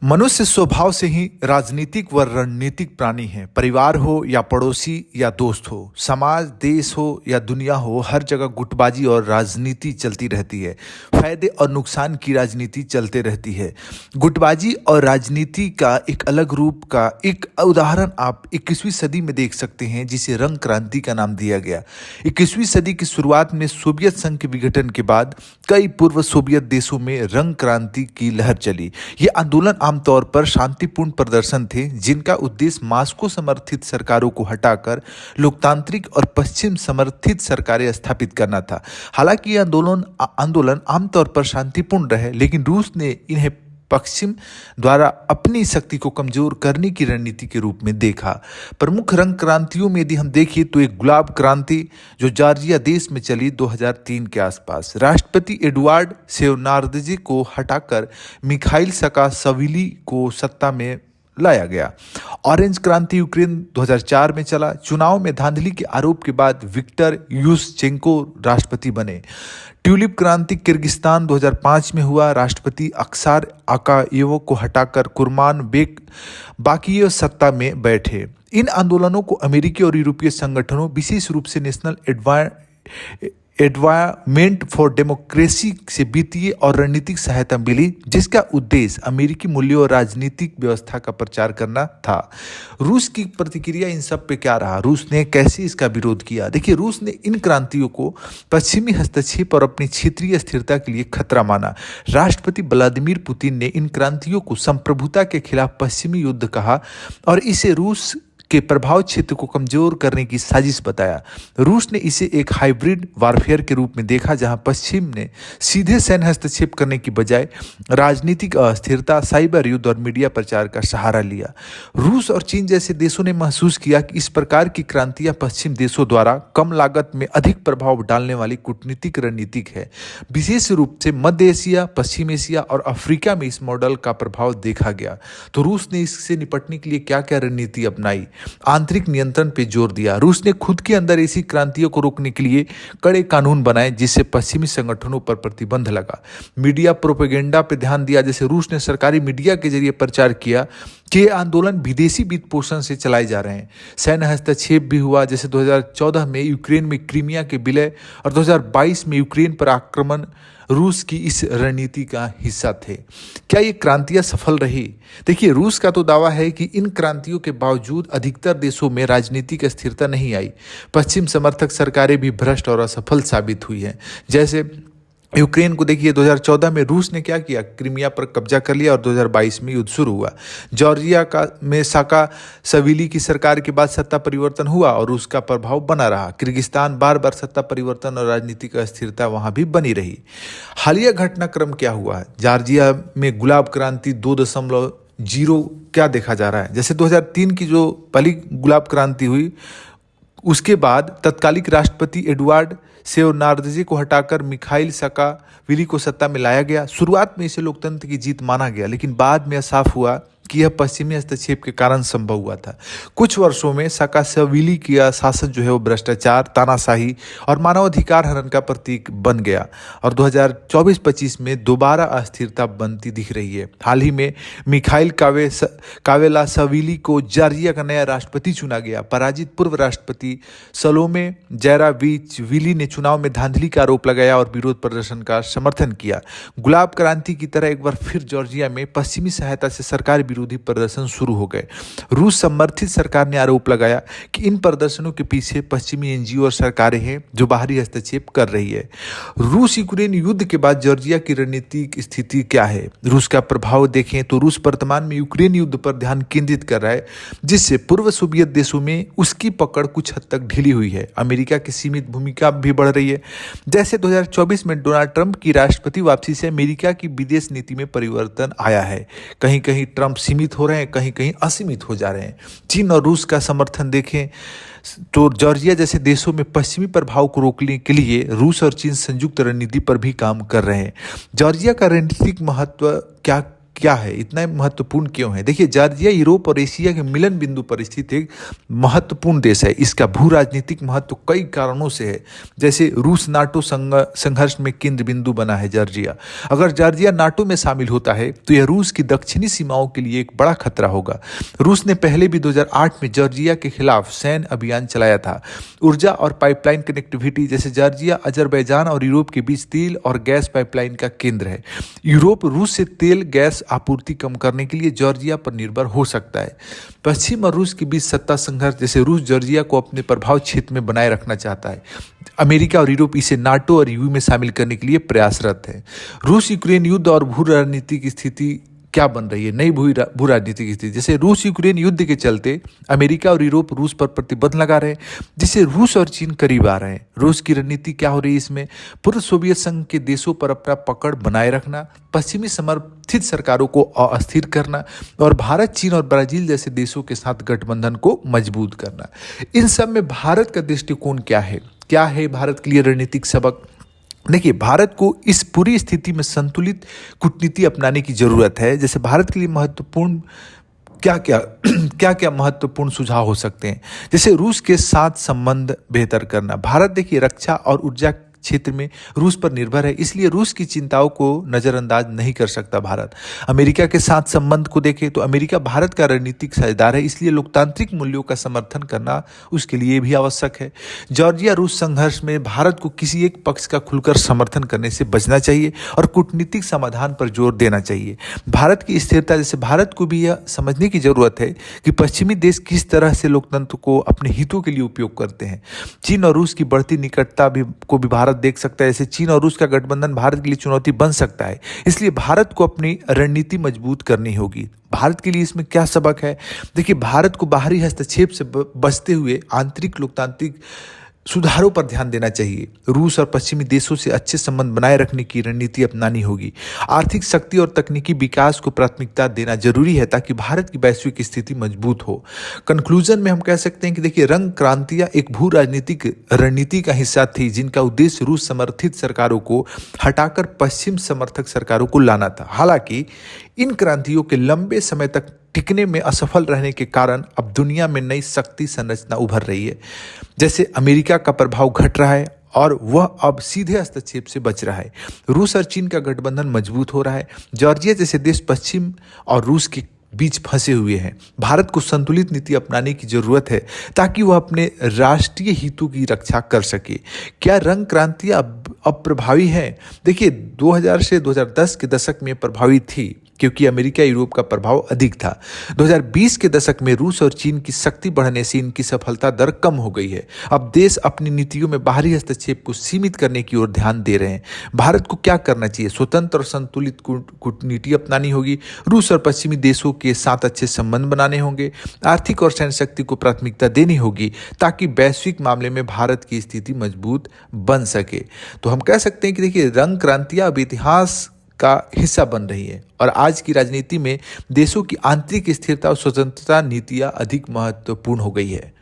मनुष्य स्वभाव से ही राजनीतिक व रणनीतिक प्राणी है। परिवार हो या पड़ोसी या दोस्त हो, समाज, देश हो या दुनिया हो, हर जगह गुटबाजी और राजनीति चलती रहती है। फायदे और नुकसान की राजनीति चलते रहती है। गुटबाजी और राजनीति का एक अलग रूप का एक उदाहरण आप 21वीं सदी में देख सकते हैं, जिसे रंग क्रांति का नाम दिया गया। 21वीं सदी की शुरुआत में सोवियत संघ के विघटन के बाद कई पूर्व सोवियत देशों में रंग क्रांति की लहर चली। ये आंदोलन आमतौर पर शांतिपूर्ण प्रदर्शन थे, जिनका उद्देश्य मास्को समर्थित सरकारों को हटाकर लोकतांत्रिक और पश्चिम समर्थित सरकारें स्थापित करना था। हालांकि ये आंदोलन आमतौर पर शांतिपूर्ण रहे, लेकिन रूस ने इन्हें पश्चिम द्वारा अपनी शक्ति को कमजोर करने की रणनीति के रूप में देखा। प्रमुख रंग क्रांतियों में यदि हम देखें तो एक गुलाब क्रांति जो जॉर्जिया देश में चली 2003 के आसपास। राष्ट्रपति एडुआर्ड शेवनार्डजे को हटाकर मिखाइल साकाशविली को सत्ता में लाया गया। ऑरेंज क्रांति यूक्रेन 2004 में चला। चुनाव में धांधली के आरोप के बाद विक्टर युशचेंको राष्ट्रपति बने। ट्यूलिप क्रांति किर्गिस्तान 2005 में हुआ। राष्ट्रपति अक्सार आकायेव को हटाकर कुर्मान बेक बाकियेव सत्ता में बैठे। इन आंदोलनों को अमेरिकी और यूरोपीय संगठनों, विशेष रूप से नेशनल एडवायरमेंट फॉर डेमोक्रेसी से वित्तीय और रणनीतिक सहायता मिली, जिसका उद्देश्य अमेरिकी मूल्यों और राजनीतिक व्यवस्था का प्रचार करना था। रूस की प्रतिक्रिया इन सब पे क्या रहा? रूस ने कैसे इसका विरोध किया? देखिए, रूस ने इन क्रांतियों को पश्चिमी हस्तक्षेप और अपनी क्षेत्रीय स्थिरता के लिए खतरा माना। राष्ट्रपति व्लादिमीर पुतिन ने इन क्रांतियों को संप्रभुता के खिलाफ पश्चिमी युद्ध कहा और इसे रूस के प्रभाव क्षेत्र को कमजोर करने की साजिश बताया। रूस ने इसे एक हाइब्रिड वारफेयर के रूप में देखा, जहां पश्चिम ने सीधे सैन्य हस्तक्षेप करने की बजाय राजनीतिक अस्थिरता, साइबर युद्ध और मीडिया प्रचार का सहारा लिया। रूस और चीन जैसे देशों ने महसूस किया कि इस प्रकार की क्रांतियां पश्चिम देशों द्वारा कम लागत में अधिक प्रभाव डालने वाली कूटनीतिक रणनीतिक है। विशेष रूप से मध्य एशिया, पश्चिम एशिया और अफ्रीका में इस मॉडल का प्रभाव देखा गया। तो रूस ने इससे निपटने के लिए क्या क्या रणनीति अपनाई? आंतरिक नियंत्रण पर जोर दिया। रूस ने खुद के अंदर ऐसी क्रांतियों को रोकने के लिए कड़े कानून बनाए, जिससे पश्चिमी संगठनों पर प्रतिबंध लगा। मीडिया प्रोपेगेंडा पर ध्यान दिया। जैसे रूस ने सरकारी मीडिया के जरिए प्रचार किया कि ये आंदोलन विदेशी वित्त पोषण से चलाए जा रहे हैं। सैन्य हस्तक्षेप भी हुआ, जैसे 2014 में यूक्रेन में क्रीमिया के विलय और 2022 में यूक्रेन पर आक्रमण रूस की इस रणनीति का हिस्सा थे। क्या ये क्रांतियां सफल रही? देखिए, रूस का तो दावा है कि इन क्रांतियों के बावजूद अधिकतर देशों में राजनीतिक स्थिरता नहीं आई। पश्चिम समर्थक सरकारें भी भ्रष्ट और असफल साबित हुई हैं। जैसे यूक्रेन को देखिए, 2014 में रूस ने क्या किया? क्रीमिया पर कब्जा कर लिया और 2022 में युद्ध शुरू हुआ। जॉर्जिया में साकाशविली की सरकार के बाद सत्ता परिवर्तन हुआ और रूस का प्रभाव बना रहा। किर्गिस्तान बार बार सत्ता परिवर्तन और राजनीतिक अस्थिरता वहां भी बनी रही। हालिया घटनाक्रम क्या हुआ? जॉर्जिया में गुलाब क्रांति 2.0 क्या देखा जा रहा है? जैसे 2003 की जो पहली गुलाब क्रांति हुई, उसके बाद तत्कालिक राष्ट्रपति एडुआर्ड शेवनार्डजे को हटाकर मिखाइल साकाशविली को सत्ता में लाया गया। शुरुआत में इसे लोकतंत्र की जीत माना गया, लेकिन बाद में साफ हुआ कि यह पश्चिमी हस्तक्षेप के कारण संभव हुआ था। कुछ वर्षों में साकाशविली की शासन जो है वो भ्रष्टाचार, तानाशाही और मानवाधिकार हनन का प्रतीक बन गया और 2024-25 में दोबारा अस्थिरता बनती दिख रही है। हाल ही में मिखाइल कावेलाशविली को जॉर्जिया का नया राष्ट्रपति चुना गया। पराजित पूर्व राष्ट्रपति सलोमे ज़राविचविली ने चुनाव में धांधली का आरोप लगाया और विरोध प्रदर्शन का समर्थन किया। गुलाब क्रांति की तरह एक बार फिर जॉर्जिया में पश्चिमी सहायता से सरकार विरोधी प्रदर्शन शुरू हो गए। रूस समर्थित सरकार ने आरोप लगाया कि इन प्रदर्शनों के पीछे पश्चिमी एनजीओ और सरकारें हैं जो बाहरी हस्तक्षेप कर रही है। रूस यूक्रेन युद्ध के बाद जॉर्जिया की रणनीतिक स्थिति क्या है? रूस का प्रभाव देखें तो रूस वर्तमान में यूक्रेन युद्ध पर ध्यान केंद्रित कर रहा है, जिससे पूर्व सोवियत देशों में उसकी पकड़ कुछ हद तक ढीली हुई है। अमेरिका की सीमित भूमिका भी बढ़ रही है। जैसे 2024 में डोनाल्ड ट्रंप की राष्ट्रपति वापसी से अमेरिका की विदेश नीति में परिवर्तन आया है। कहीं कहीं ट्रंप सीमित हो रहे हैं, कहीं कहीं असीमित हो जा रहे हैं। चीन और रूस का समर्थन देखें तो जॉर्जिया जैसे देशों में पश्चिमी प्रभाव को रोकने के लिए रूस और चीन संयुक्त रणनीति पर भी काम कर रहे हैं। जॉर्जिया का रणनीतिक महत्व क्या क्या है, इतना महत्वपूर्ण क्यों है? देखिए, जॉर्जिया यूरोप और एशिया के मिलन बिंदु पर स्थित एक महत्वपूर्ण देश है। इसका भू राजनीतिक महत्व कई कारणों से है। जैसे रूस नाटो संघर्ष में केंद्र बिंदु बना है जॉर्जिया। अगर जॉर्जिया नाटो में शामिल होता है तो यह रूस की दक्षिणी सीमाओं के लिए एक बड़ा खतरा होगा। रूस ने पहले भी 2008 में जॉर्जिया के खिलाफ सैन्य अभियान चलाया था। ऊर्जा और पाइपलाइन कनेक्टिविटी, जैसे जॉर्जिया अजरबैजान और यूरोप के बीच तेल और गैस पाइपलाइन का केंद्र है। यूरोप रूस से तेल गैस आपूर्ति कम करने के लिए जॉर्जिया पर निर्भर हो सकता है। पश्चिम और रूस के बीच सत्ता संघर्ष, जैसे रूस जॉर्जिया को अपने प्रभाव क्षेत्र में बनाए रखना चाहता है। अमेरिका और यूरोप इसे नाटो और यूए में शामिल करने के लिए प्रयासरत है। रूस यूक्रेन युद्ध और भू राजनीतिक स्थिति क्या बन रही है, नई भू राजनीतिक स्थिति, जैसे रूस यूक्रेन युद्ध के चलते अमेरिका और यूरोप रूस पर प्रतिबंध लगा रहे हैं, जिससे रूस और चीन करीब आ रहे हैं। रूस की रणनीति क्या हो रही है इसमें? पूर्व सोवियत संघ के देशों पर अपना पकड़ बनाए रखना, पश्चिमी समर्थित सरकारों को अस्थिर करना और भारत, चीन और ब्राजील जैसे देशों के साथ गठबंधन को मजबूत करना। इन सब में भारत का दृष्टिकोण क्या है? क्या है भारत के लिए रणनीतिक सबक? देखिए, भारत को इस पूरी स्थिति में संतुलित कूटनीति अपनाने की जरूरत है। जैसे भारत के लिए महत्वपूर्ण क्या क्या क्या क्या महत्वपूर्ण सुझाव हो सकते हैं? जैसे रूस के साथ संबंध बेहतर करना। भारत देखिए रक्षा और ऊर्जा क्षेत्र में रूस पर निर्भर है, इसलिए रूस की चिंताओं को नज़रअंदाज नहीं कर सकता भारत। अमेरिका के साथ संबंध को देखें तो अमेरिका भारत का रणनीतिक साझेदार है, इसलिए लोकतांत्रिक मूल्यों का समर्थन करना उसके लिए भी आवश्यक है। जॉर्जिया रूस संघर्ष में भारत को किसी एक पक्ष का खुलकर समर्थन करने से बचना चाहिए और कूटनीतिक समाधान पर जोर देना चाहिए। भारत की स्थिरता, जैसे भारत को भी यह समझने की जरूरत है कि पश्चिमी देश किस तरह से लोकतंत्र को अपने हितों के लिए उपयोग करते हैं। चीन और रूस की बढ़ती निकटता को भी भारत देख सकता है। जैसे चीन और रूस का गठबंधन भारत के लिए चुनौती बन सकता है, इसलिए भारत को अपनी रणनीति मजबूत करनी होगी। भारत के लिए इसमें क्या सबक है? देखिए, भारत को बाहरी हस्तक्षेप से बचते हुए आंतरिक लोकतांत्रिक सुधारों पर ध्यान देना चाहिए। रूस और पश्चिमी देशों से अच्छे संबंध बनाए रखने की रणनीति अपनानी होगी। आर्थिक शक्ति और तकनीकी विकास को प्राथमिकता देना जरूरी है ताकि भारत की वैश्विक स्थिति मजबूत हो। कंक्लूजन में हम कह सकते हैं कि देखिए, रंग क्रांतियां एक भू राजनीतिक रणनीति का हिस्सा थी, जिनका उद्देश्य रूस समर्थित सरकारों को हटाकर पश्चिम समर्थक सरकारों को लाना था। हालांकि इन क्रांतियों के लंबे समय तक टिकने में असफल रहने के कारण अब दुनिया में नई शक्ति संरचना उभर रही है। जैसे अमेरिका का प्रभाव घट रहा है और वह अब सीधे हस्तक्षेप से बच रहा है। रूस और चीन का गठबंधन मजबूत हो रहा है। जॉर्जिया जैसे देश पश्चिम और रूस के बीच फंसे हुए हैं। भारत को संतुलित नीति अपनाने की जरूरत है ताकि वह अपने राष्ट्रीय हितों की रक्षा कर सके। क्या रंग क्रांतियां अब प्रभावी है? देखिए, 2000 से 2010 के दशक में प्रभावी थी क्योंकि अमेरिका यूरोप का प्रभाव अधिक था। 2020 के दशक में रूस और चीन की शक्ति बढ़ने से इनकी सफलता दर कम हो गई है। अब देश अपनी नीतियों में बाहरी हस्तक्षेप को सीमित करने की ओर ध्यान दे रहे हैं। भारत को क्या करना चाहिए? स्वतंत्र और संतुलित कूटनीति अपनानी होगी। रूस और पश्चिमी देशों के साथ अच्छे संबंध बनाने होंगे। आर्थिक और सैन्य शक्ति को प्राथमिकता देनी होगी ताकि वैश्विक मामले में भारत की स्थिति मजबूत बन सके। तो हम कह सकते हैं कि देखिए, रंग क्रांतियां अब इतिहास का हिस्सा बन रही है और आज की राजनीति में देशों की आंतरिक स्थिरता और स्वतंत्रता नीतियां अधिक महत्वपूर्ण हो गई है।